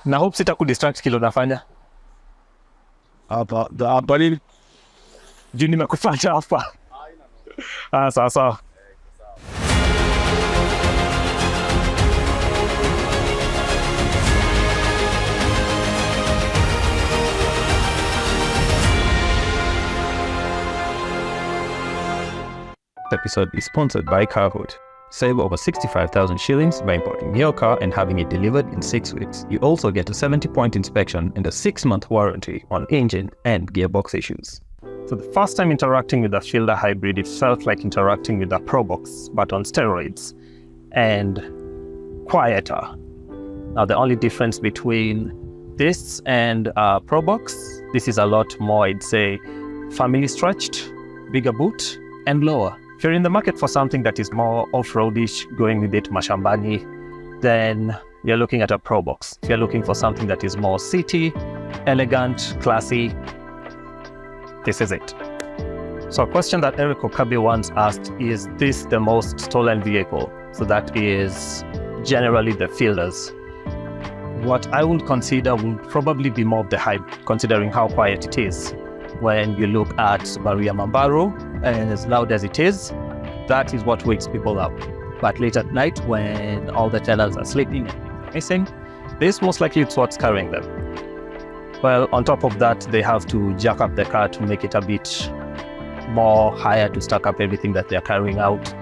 Na hope sitakudistract kile unafanya. Hapa nini? Juu nimekufuata hapa. Sawa. This episode is sponsored by Carhoot. Save over 65,000 shillings by importing your car and having it delivered in 6 weeks. You also get a 70-point inspection and a 6-month warranty on engine and gearbox issues. So the first time interacting with the Fielder Hybrid, it felt like interacting with the Probox, but on steroids and quieter. Now the only difference between this and Probox, this is a lot more, I'd say, family stretched, bigger boot, and lower. If you're in the market for something that is more off-roadish, going with it mashambani, then you're looking at a Probox. If you're looking for something that is more city, elegant, classy, this is it. So a question that Eric Okabe once asked, is this the most stolen vehicle? So that is generally the Fielders. What I would consider would probably be more of the hybrid, considering how quiet it is. When you look at Subaru Mambaro, and as loud as it is, that is what wakes people up. But late at night, when all the tenants are sleeping and things are missing, this most likely is what's carrying them. Well, on top of that, they have to jack up the car to make it a bit more higher to stack up everything that they're carrying out.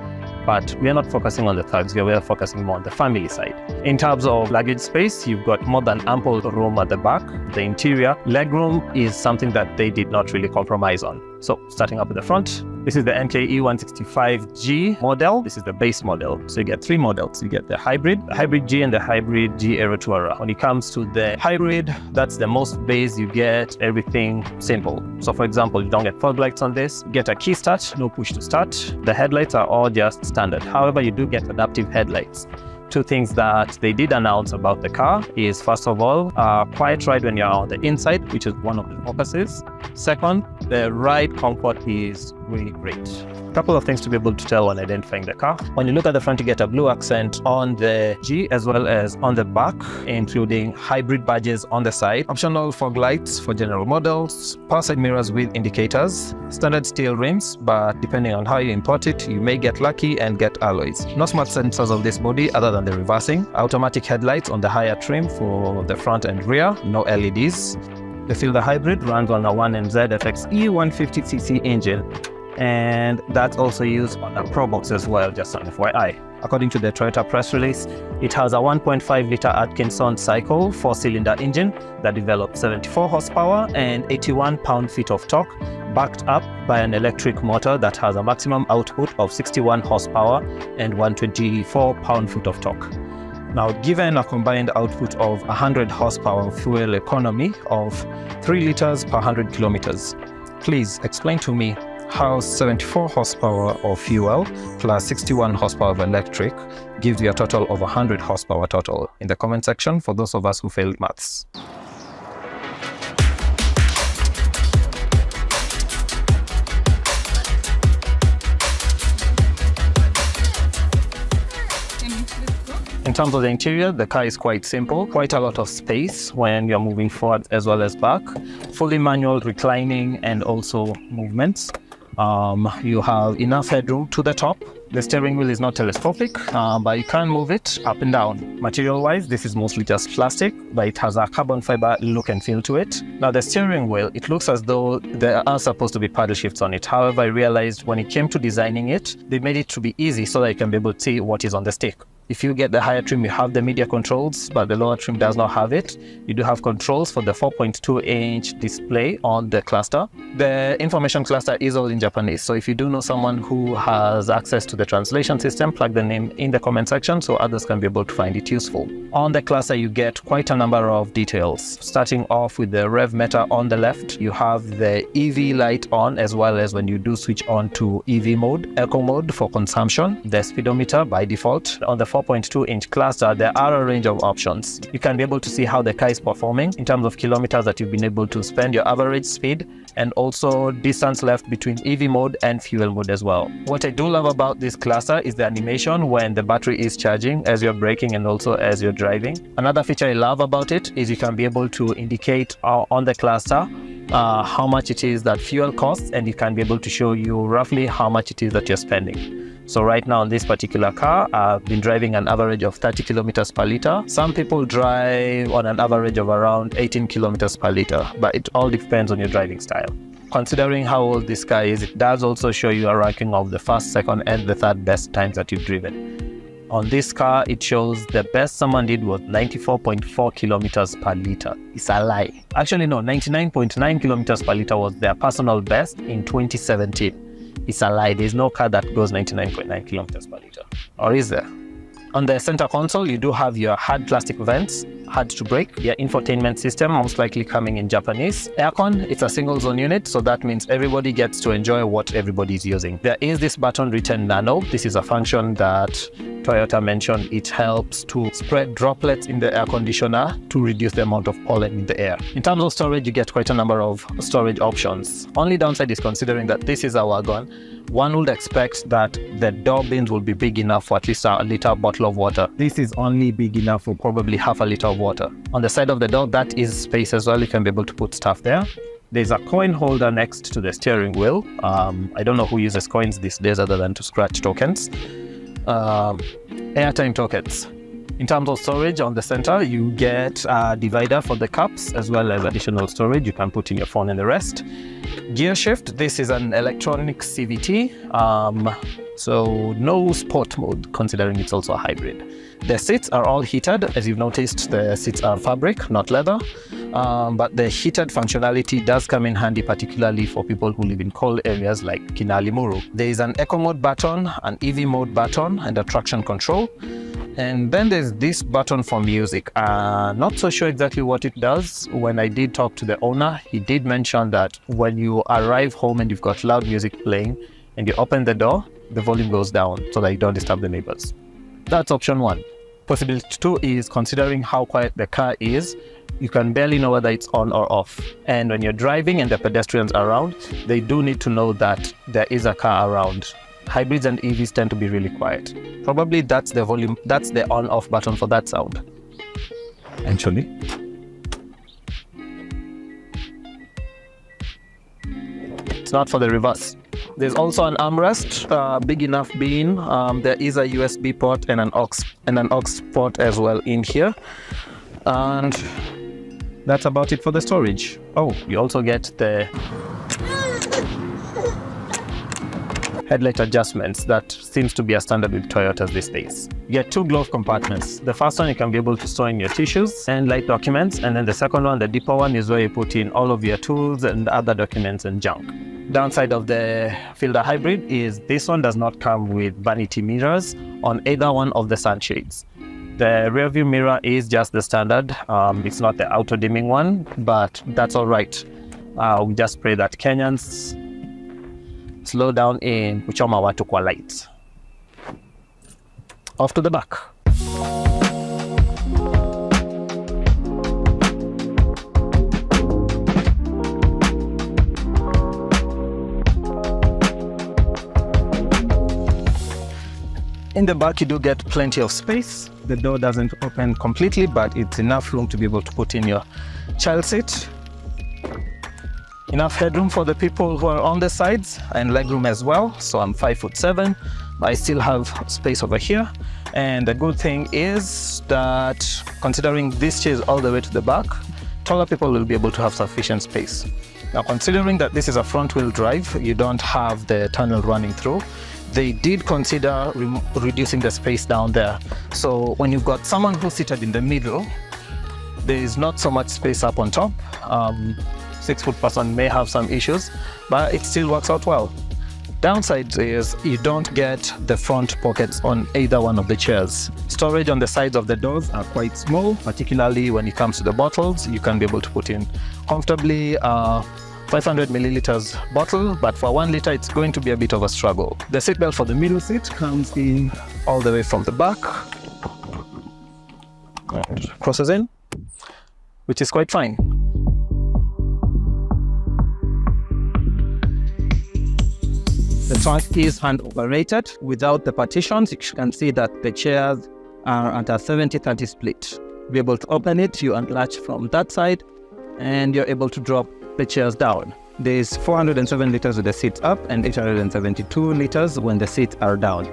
But we are not focusing on the thugs here, we are focusing more on the family side. In terms of luggage space, you've got more than ample room at the back. The interior legroom is something that they did not really compromise on. So starting up at the front, this is the NKE 165G model. This is the base model. So you get 3 models. You get the Hybrid G, and the Hybrid G Aero Tourer. When it comes to the Hybrid, that's the most base. You get everything simple. So for example, you don't get fog lights on this. You get a key start, no push to start. The headlights are all just standard. However, you do get adaptive headlights. 2 things that they did announce about the car is, first of all, a quiet ride when you're on the inside, which is one of the focuses. Second, the ride comfort is really great. A couple of things to be able to tell when identifying the car. When you look at the front, you get a blue accent on the G as well as on the back, including hybrid badges on the side, optional fog lights for general models, power side mirrors with indicators, standard steel rims, but depending on how you import it, you may get lucky and get alloys. No smart sensors on this body other than the reversing, automatic headlights on the higher trim for the front and rear, no LEDs. The Fielder Hybrid runs on a 1MZ FXE 150cc engine, and that's also used on a Probox as well, just an FYI. According to the Toyota press release, it has a 1.5-litre Atkinson cycle 4-cylinder engine that develops 74 horsepower and 81 pound-feet of torque, backed up by an electric motor that has a maximum output of 61 horsepower and 124 pound-feet of torque. Now, given a combined output of 100 horsepower fuel economy of 3 liters per 100 kilometers, please explain to me how 74 horsepower of fuel plus 61 horsepower of electric gives you a total of 100 horsepower total in the comment section for those of us who failed maths. In terms of the interior, the car is quite simple, quite a lot of space when you're moving forward as well as back, fully manual reclining and also movements. You have enough headroom to the top. The steering wheel is not telescopic, but you can move it up and down. Material-wise, this is mostly just plastic, but it has a carbon fiber look and feel to it. Now, the steering wheel, it looks as though there are supposed to be paddle shifts on it. However, I realized when it came to designing it, they made it to be easy so that you can be able to see what is on the stick. If you get the higher trim, you have the media controls, but the lower trim does not have it. You do have controls for the 4.2-inch display on the cluster. The information cluster is all in Japanese, so if you do know someone who has access to the translation system, plug the name in the comment section so others can be able to find it useful. On the cluster, you get quite a number of details. Starting off with the rev meter on the left, you have the EV light on, as well as when you do switch on to EV mode, eco mode for consumption, the speedometer by default. On the 4.2-inch cluster, there are a range of options. You can be able to see how the car is performing in terms of kilometers that you've been able to spend, your average speed, and also distance left between EV mode and fuel mode as well. What I do love about this cluster is the animation when the battery is charging as you're braking and also as you're driving. Another feature I love about it is you can be able to indicate on the cluster how much it is that fuel costs, and it can be able to show you roughly how much it is that you're spending. So right now on this particular car, I've been driving an average of 30 kilometers per liter. Some people drive on an average of around 18 kilometers per liter, but it all depends on your driving style. Considering how old this car is, it does also show you a ranking of the first, second, and the third best times that you've driven. On this car, it shows the best someone did was 94.4 kilometers per liter. It's a lie. Actually, no, 99.9 kilometers per liter was their personal best in 2017. It's a lie. There's no car that goes 99.9 kilometers per liter. Or is there? On the center console, you do have your hard plastic vents, hard to brake, your infotainment system, most likely coming in Japanese. Aircon, it's a single zone unit, so that means everybody gets to enjoy what everybody is using. There is this button written Nano. This is a function that Toyota mentioned. It helps to spread droplets in the air conditioner to reduce the amount of pollen in the air. In terms of storage, you get quite a number of storage options. Only downside is considering that this is a wagon. One would expect that the door bins will be big enough for at least a liter bottle of water. This is only big enough for probably half a liter of water. On the side of the door, that is space as well. You can be able to put stuff there. There's a coin holder next to the steering wheel. I don't know who uses coins these days other than to scratch tokens. Airtime tokens. In terms of storage, on the center, you get a divider for the cups as well as additional storage. You can put in your phone and the rest. Gear shift, this is an electronic CVT. So no sport mode, considering it's also a hybrid. The seats are all heated. As you've noticed, the seats are fabric, not leather. But the heated functionality does come in handy, particularly for people who live in cold areas like Kinalimuru. There is an eco mode button, an EV mode button, and a traction control. And then there's this button for music. Not so sure exactly what it does. When I did talk to the owner, he did mention that when you arrive home and you've got loud music playing and you open the door, the volume goes down so that you don't disturb the neighbors. That's option one. Possibility two is considering how quiet the car is, you can barely know whether it's on or off. And when you're driving and the pedestrians are around, they do need to know that there is a car around. Hybrids and EVs tend to be really quiet. Probably that's the volume, that's the on-off button for that sound. Actually, it's not for the reverse. There's also an armrest, big enough being. There is a USB port and an aux port as well in here. And that's about it for the storage. Oh, you also get the headlight adjustments. That seems to be a standard with Toyotas these days. You get two glove compartments. The first one you can be able to store in your tissues and light documents, and then the second one, the deeper one, is where you put in all of your tools and other documents and junk. Downside of the Fielder Hybrid is this one does not come with vanity mirrors on either one of the sunshades. The rear view mirror is just the standard. It's not the auto dimming one, but that's all right. We just pray that Kenyans slow down in kuchoma watu kwa lights. Off to the back. In the back, you do get plenty of space. The door doesn't open completely, but it's enough room to be able to put in your child seat. Enough headroom for the people who are on the sides, and legroom as well. So I'm 5'7", but I still have space over here. And the good thing is that considering this chair is all the way to the back, taller people will be able to have sufficient space. Now, considering that this is a front wheel drive, you don't have the tunnel running through. They did consider reducing the space down there. So when you've got someone who's seated in the middle, there is not so much space up on top. 6-foot person may have some issues, but it still works out well. Downside is you don't get the front pockets on either one of the chairs. Storage on the sides of the doors are quite small, particularly when it comes to the bottles. You can be able to put in comfortably 500 milliliters bottle, but for 1 liter, it's going to be a bit of a struggle. The seatbelt for the middle seat comes in all the way from the back. and crosses in, which is quite fine. The trunk is hand operated without the partitions. You can see that the chairs are at a 70-30 split. Be able to open it, you unlatch from that side, and you're able to drop the chairs down. There's 407 liters with the seats up and 872 liters when the seats are down.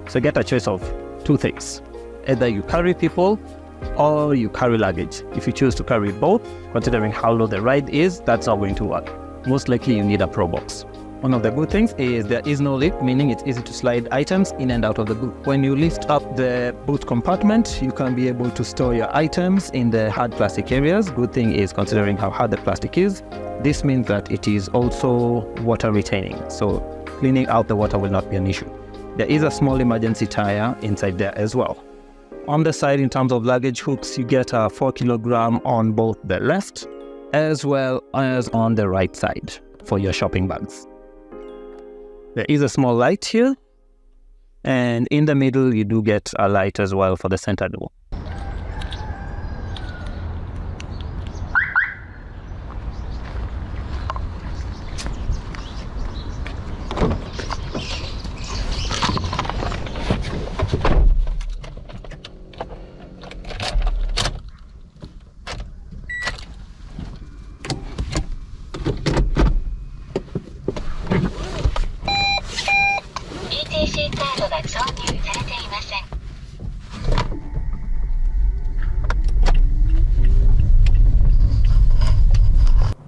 So get a choice of two things. Either you carry people or you carry luggage. If you choose to carry both, considering how low the ride is, that's not going to work. Most likely you need a Probox. One of the good things is there is no lift, meaning it's easy to slide items in and out of the boot. When you lift up the boot compartment, you can be able to store your items in the hard plastic areas. Good thing is, considering how hard the plastic is, this means that it is also water retaining. So cleaning out the water will not be an issue. There is a small emergency tire inside there as well. On the side, in terms of luggage hooks, you get a 4 kilogram on both the left as well as on the right side for your shopping bags. There is a small light here, and in the middle you do get a light as well for the center door.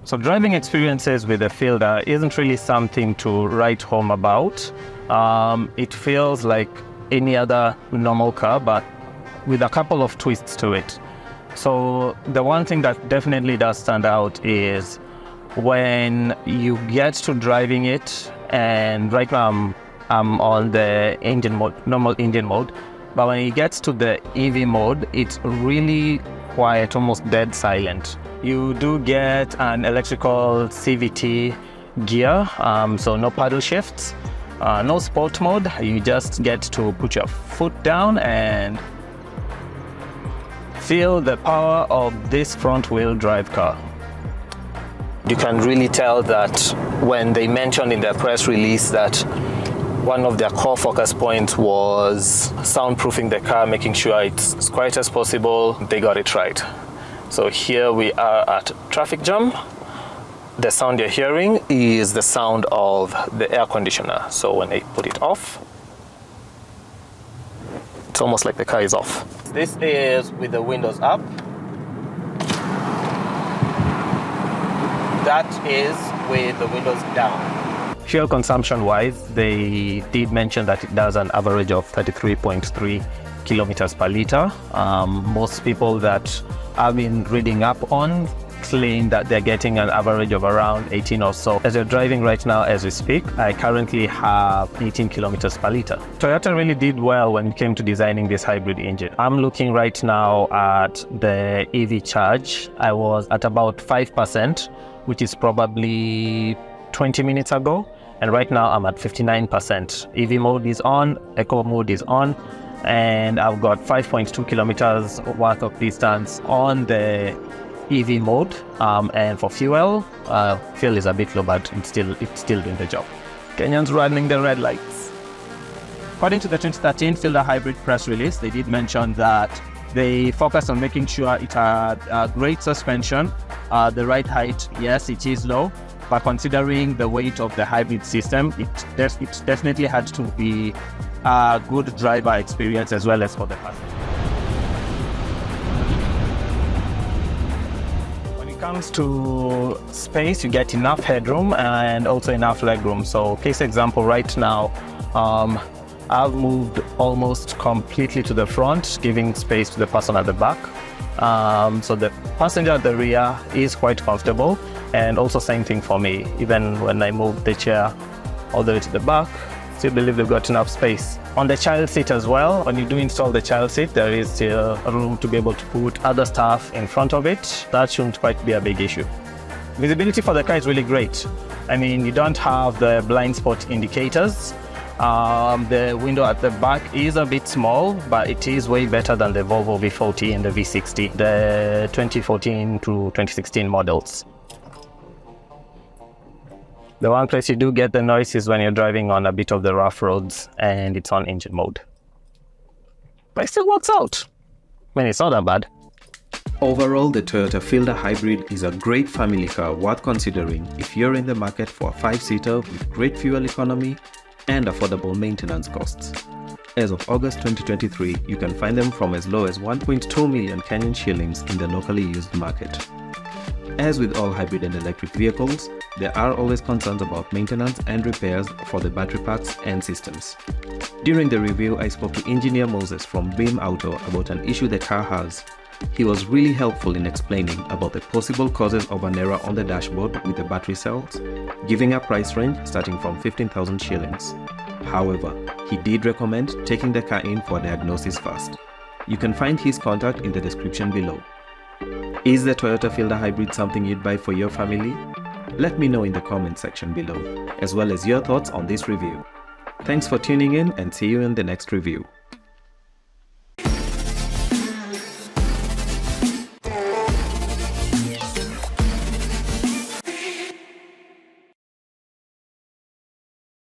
So driving experiences with a Fielder isn't really something to write home about. It feels like any other normal car, but with a couple of twists to it. So the one thing that definitely does stand out is when you get to driving it, and right now I'm on the engine mode, normal engine mode, but when it gets to the EV mode, it's really quiet, almost dead silent. You do get an electrical CVT gear, so no paddle shifts, no sport mode. You just get to put your foot down and feel the power of this front wheel drive car. You can really tell that when they mentioned in their press release that one of their core focus points was soundproofing the car, making sure it's as quiet as possible. They got it right. So here we are at traffic jam. The sound you're hearing is the sound of the air conditioner. So when I put it off, it's almost like the car is off. This is with the windows up. That is with the windows down. Fuel consumption wise, they did mention that it does an average of 33.3 kilometers per liter. Most people that I've been reading up on claim that they're getting an average of around 18 or so. As you're driving right now as we speak, I currently have 18 kilometers per liter. Toyota really did well when it came to designing this hybrid engine. I'm looking right now at the EV charge. I was at about 5%, which is probably 20 minutes ago. And right now I'm at 59%. EV mode is on, Eco mode is on, and I've got 5.2 kilometers worth of distance on the EV mode. And for fuel, fuel is a bit low, but it's still doing the job. Kenyans running the red lights. According to the 2013 Fielder Hybrid press release, they did mention that they focused on making sure it had great suspension, the right height. Yes, it is low, but considering the weight of the hybrid system, it definitely had to be a good driver experience as well as for the passenger. When it comes to space, you get enough headroom and also enough legroom. So case example, right now, I've moved almost completely to the front, giving space to the person at the back. So the passenger at the rear is quite comfortable, and also same thing for me. Even when I move the chair all the way to the back, still believe they've got enough space. On the child seat as well, when you do install the child seat, there is still room to be able to put other stuff in front of it. That shouldn't quite be a big issue. Visibility for the car is really great. I mean, you don't have the blind spot indicators, The window at the back is a bit small, but it is way better than the Volvo V40 and the V60, the 2014 to 2016 models. The one place you do get the noise is when you're driving on a bit of the rough roads and it's on engine mode. But it still works out. I mean, it's not that bad. Overall, the Toyota Fielder Hybrid is a great family car worth considering if you're in the market for a 5-seater with great fuel economy and affordable maintenance costs. As of August 2023, you can find them from as low as 1.2 million Kenyan shillings in the locally used market. As with all hybrid and electric vehicles, there are always concerns about maintenance and repairs for the battery packs and systems. During the review, I spoke to Engineer Moses from Beem Auto about an issue the car has. He was really helpful in explaining about the possible causes of an error on the dashboard with the battery cells, giving a price range starting from 15,000 shillings. However, he did recommend taking the car in for diagnosis first. You can find his contact in the description below. Is the Toyota Fielder Hybrid something you'd buy for your family? Let me know in the comment section below, as well as your thoughts on this review. Thanks for tuning in and see you in the next review.